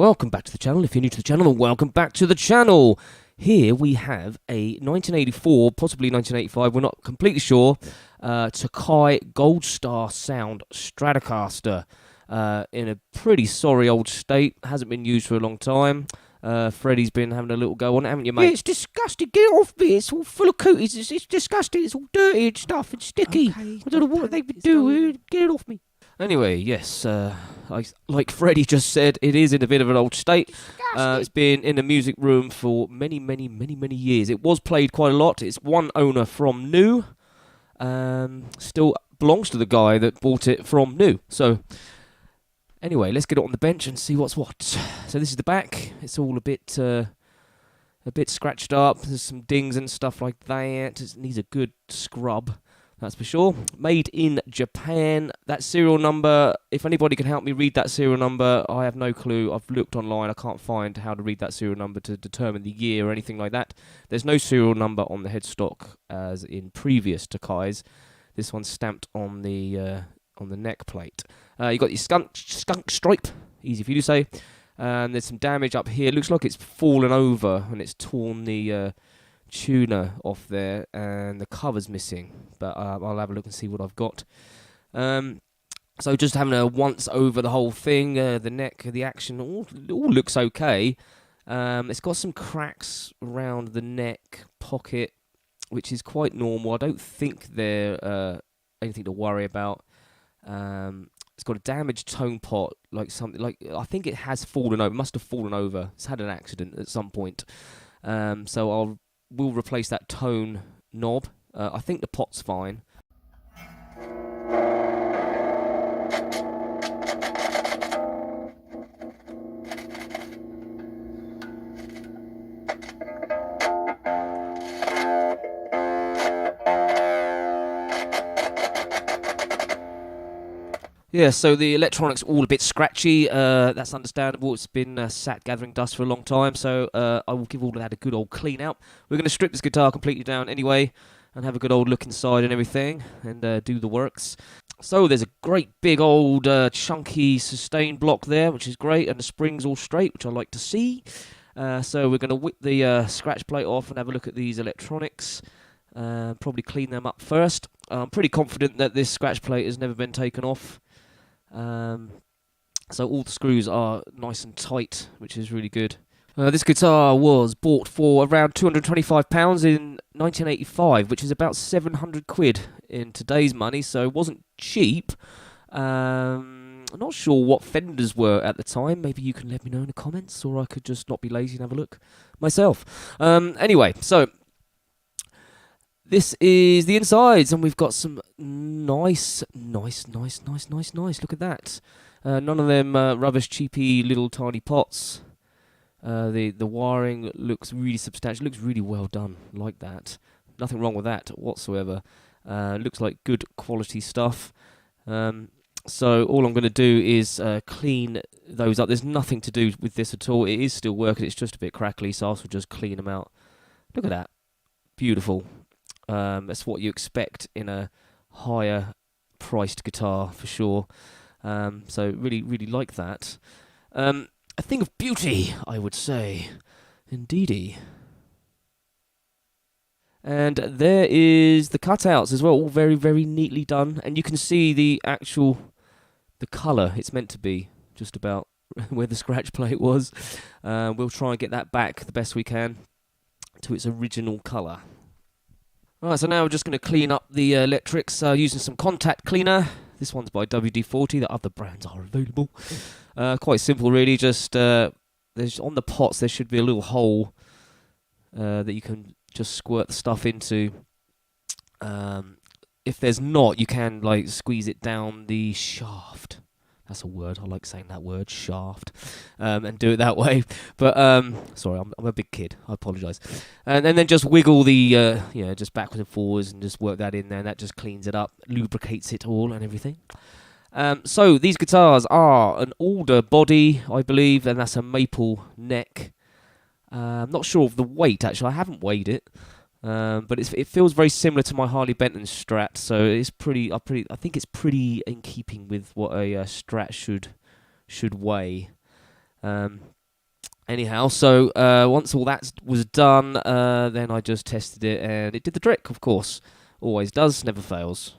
Welcome back to the channel. If you're new to the channel, then welcome back to the channel. Here we have a 1984, possibly 1985, we're not completely sure, Tokai Goldstar sound Stratocaster in a pretty sorry old state. Hasn't been used for a long time. Freddie's been having a little go on it, haven't you, mate? Yeah, it's disgusting. Get it off me. It's all full of cooties. It's disgusting. It's all dirty and stuff. It's sticky. Okay, I don't know what they've been doing. Get it off me. Anyway, yes, like Freddie just said, it is in a bit of an old state. It's been in the music room for many years. It was played quite a lot. It's one owner from new. Still belongs to the guy that bought it from new. So, anyway, let's get it on the bench and see what's what. So this is the back. It's all a bit scratched up. There's some dings and stuff like that. It needs a good scrub. That's for sure. Made in Japan. That serial number, if anybody can help me read that serial number, I have no clue. I've looked online. I can't find how to read that serial number to determine the year or anything like that. There's no serial number on the headstock as in previous Tokais. This one's stamped on the neck plate. You got your skunk stripe. Easy for you to say. And there's some damage up here. Looks like it's fallen over and it's torn the tuner off there, and the cover's missing, but I'll have a look and see what I've got. So just having a once over the whole thing, the neck, the action, all looks okay. It's got some cracks around the neck pocket, which is quite normal. I don't think they're anything to worry about. It's got a damaged tone pot, like something like, I think it has fallen over. Must have fallen over. It's had an accident at some point. So we'll replace that tone knob. I think the pot's fine. Yeah, so the electronics all a bit scratchy. That's understandable. It's been sat gathering dust for a long time, so I will give all of that a good old clean out. We're going to strip this guitar completely down anyway and have a good old look inside and everything and do the works. So there's a great big old chunky sustain block there, which is great, and the springs all straight, which I like to see. So we're going to whip the scratch plate off and have a look at these electronics. Probably clean them up first. I'm pretty confident that this scratch plate has never been taken off. So all the screws are nice and tight, which is really good. This guitar was bought for around £225 in 1985, which is about 700 quid in today's money, so it wasn't cheap. I'm not sure what fenders were at the time. Maybe you can let me know in the comments, or I could just not be lazy and have a look myself. Anyway, so this is the insides, and we've got some nice. Look at that. None of them rubbish, cheapy little tiny pots. The wiring looks really substantial. Looks really well done, like that. Nothing wrong with that whatsoever. Looks like good quality stuff. So all I'm going to do is clean those up. There's nothing to do with this at all. It is still working. It's just a bit crackly, so I'll also just clean them out. Look at that. Beautiful. That's what you expect in a higher priced guitar for sure. So really like that. A thing of beauty, I would say. Indeedy. And there is the cutouts as well, all very neatly done. And you can see the colour it's meant to be, just about where the scratch plate was. We'll try and get that back the best we can to its original colour. Right, so now we're just going to clean up the electrics using some contact cleaner. This one's by WD-40. The other brands are available. Quite simple, really. Just there's on the pots there should be a little hole that you can just squirt the stuff into. If there's not, you can like squeeze it down the shaft. That's a word. I like saying that word, shaft, and do it that way. But sorry, I'm a big kid. I apologise. And then just wiggle the just backwards and forwards and just work that in there. And that just cleans it up, lubricates it all and everything. So these guitars are an alder body, I believe, and that's a maple neck. I'm not sure of the weight actually. I haven't weighed it. But it feels very similar to my Harley Benton Strat, so it's I think it's pretty in keeping with what a Strat should weigh. Anyhow, so once all that was done, then I just tested it, and it did the trick, of course. Always does, never fails.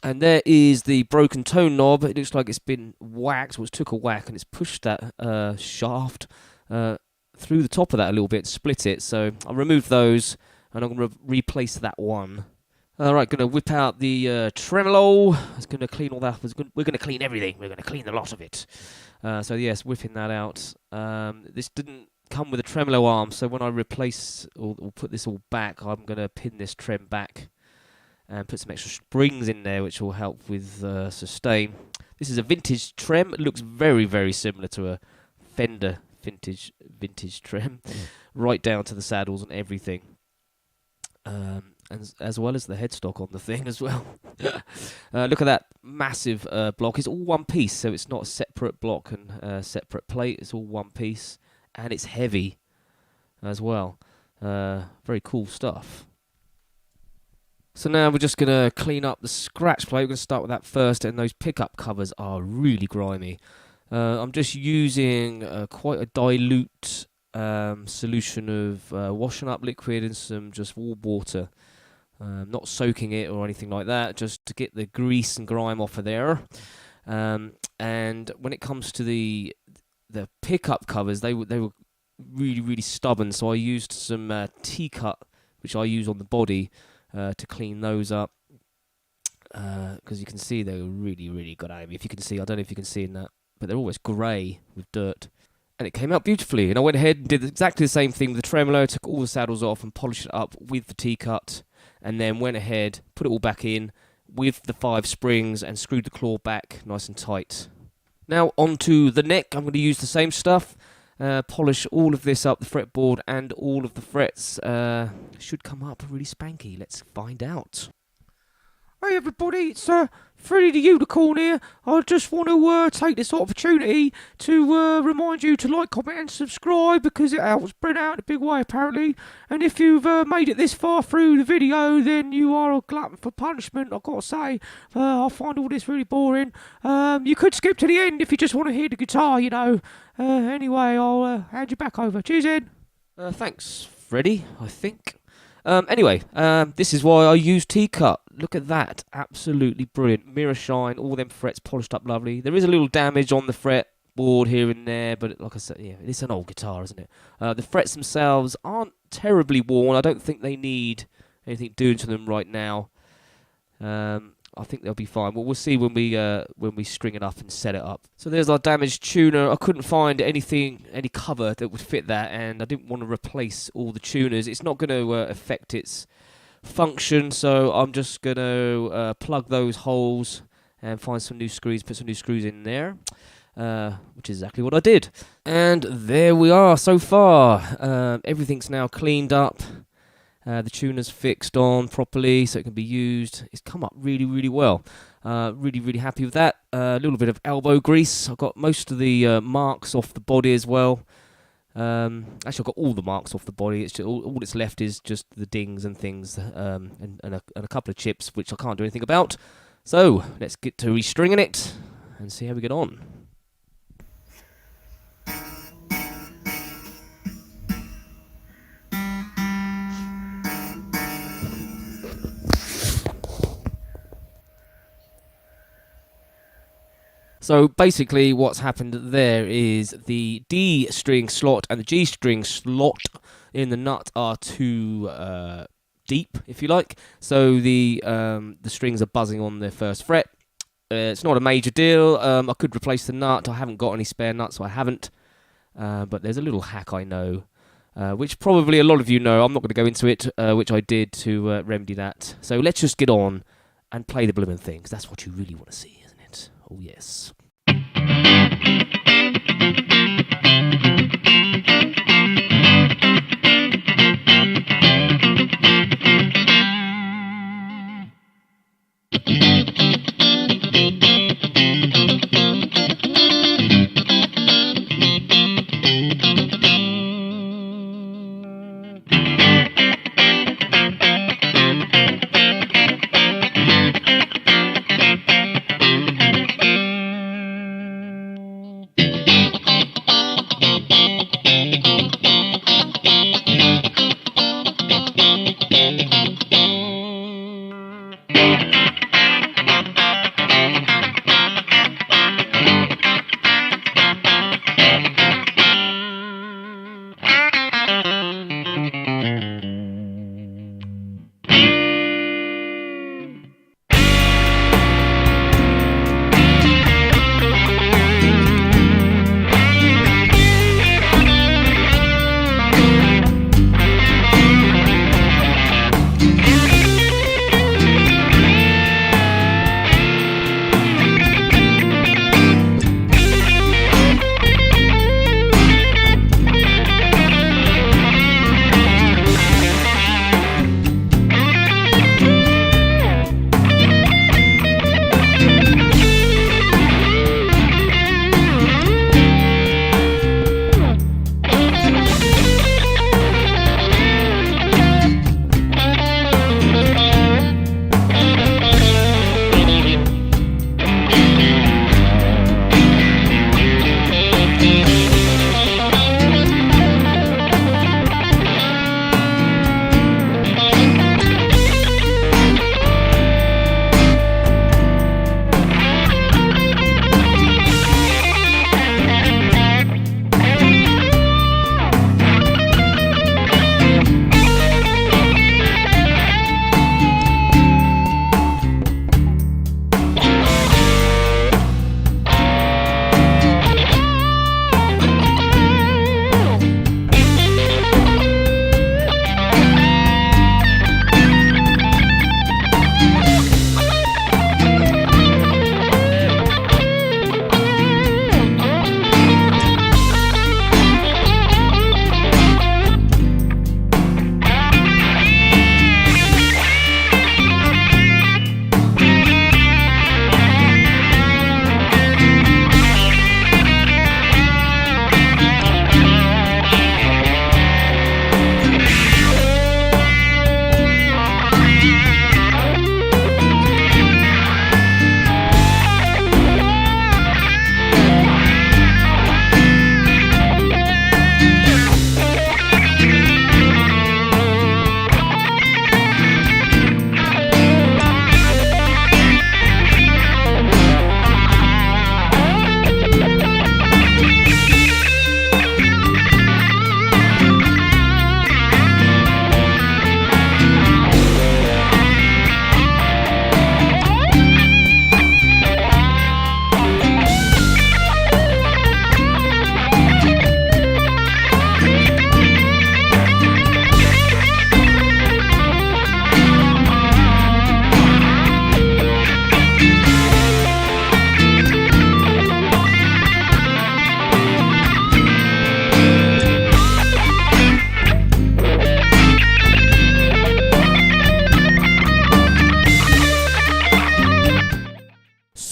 And there is the broken tone knob. It looks like it's been whacked, or it's took a whack, and it's pushed that shaft through the top of that a little bit, split it. So I'll remove those, and I'm going to replace that one. Alright, going to whip out the tremolo. It's going to clean all that. We're going to clean everything. We're going to clean a lot of it. So yes, whipping that out. This didn't come with a tremolo arm, so when I replace or put this all back, I'm going to pin this trem back and put some extra springs in there, which will help with sustain. This is a vintage trem. It looks very, very similar to a Fender vintage trem, right down to the saddles and everything, and as well as the headstock on the thing as well. Look at that massive block. It's all one piece, so it's not a separate block and separate plate. It's all one piece, and it's heavy as well. Very cool stuff. So now we're just going to clean up the scratch plate. We're going to start with that first, and those pickup covers are really grimy. I'm just using quite a dilute solution of washing up liquid and some just warm water. Not soaking it or anything like that, just to get the grease and grime off of there. And when it comes to the pickup covers, they were really, really stubborn, so I used some T-cut, which I use on the body, to clean those up, because you can see they were really, really good at me. If you can see, I don't know if you can see in that, but they're always grey with dirt. And it came out beautifully, and I went ahead and did exactly the same thing with the tremolo, took all the saddles off and polished it up with the T-cut, and then went ahead, put it all back in with the 5 springs and screwed the claw back nice and tight. Now onto the neck. I'm going to use the same stuff. Polish all of this up, the fretboard and all of the frets. Should come up really spanky. Let's find out. Hey everybody, it's Freddie the Unicorn here. I just want to take this opportunity to remind you to like, comment and subscribe, because it helps Brent out in a big way apparently. And if you've made it this far through the video, then you are a glutton for punishment, I've got to say. I find all this really boring. You could skip to the end if you just want to hear the guitar, you know. Anyway, I'll hand you back over. Cheers, Ed. Thanks, Freddie, I think. Anyway, this is why I use T-cut. Look at that. Absolutely brilliant. Mirror shine, all them frets polished up lovely. There is a little damage on the fretboard here and there, but like I said, yeah, it's an old guitar, isn't it? The frets themselves aren't terribly worn. I don't think they need anything doing to them right now. I think they'll be fine. Well, we'll see when we string it up and set it up. So there's our damaged tuner. I couldn't find any cover that would fit that, and I didn't want to replace all the tuners. It's not going to affect its function, so I'm just going to plug those holes and find some new screws, put some new screws in there, which is exactly what I did. And there we are so far. Everything's now cleaned up. The tuner's fixed on properly so it can be used. It's come up really, really well. Really, really happy with that. A little bit of elbow grease. I've got most of the marks off the body as well. Actually, I've got all the marks off the body. It's just, all that's left is just the dings and things, and a couple of chips, which I can't do anything about. So let's get to restringing it and see how we get on. So basically what's happened there is the D string slot and the G string slot in the nut are too deep, if you like. So the strings are buzzing on the first fret. It's not a major deal. I could replace the nut. I haven't got any spare nuts, so I haven't. But there's a little hack I know, which probably a lot of you know. I'm not going to go into it, which I did to remedy that. So let's just get on and play the blooming thing, 'cause that's what you really want to see, isn't it? Oh, yes.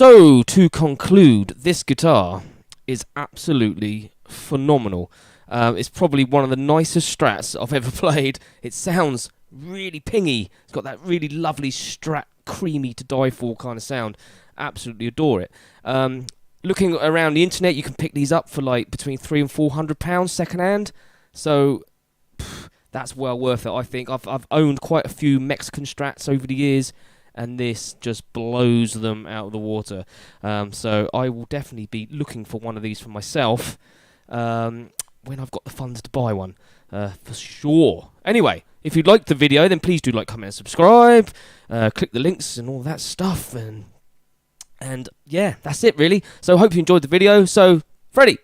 So, to conclude, this guitar is absolutely phenomenal. It's probably one of the nicest Strats I've ever played. It sounds really pingy. It's got that really lovely Strat, creamy to die for kind of sound. Absolutely adore it. Looking around the internet, you can pick these up for like between £300 and £400 second hand. So that's well worth it, I think. I've owned quite a few Mexican Strats over the years, and this just blows them out of the water. So I will definitely be looking for one of these for myself when I've got the funds to buy one, for sure. Anyway, if you liked the video, then please do like, comment, and subscribe. Click the links and all that stuff, and yeah, that's it really. So hope you enjoyed the video. So, Freddie,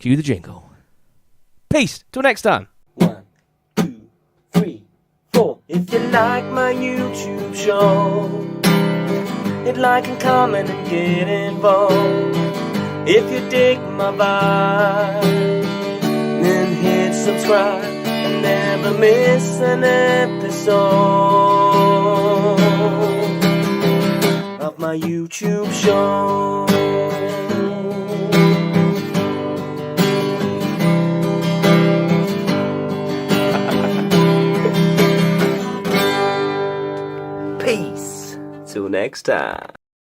cue the jingle. Peace. Till next time. 1, 2, 3, 4. If you like my YouTube show, hit like and comment and get involved. If you dig my vibe, then hit subscribe and never miss an episode of my YouTube show. Peace. Till next time.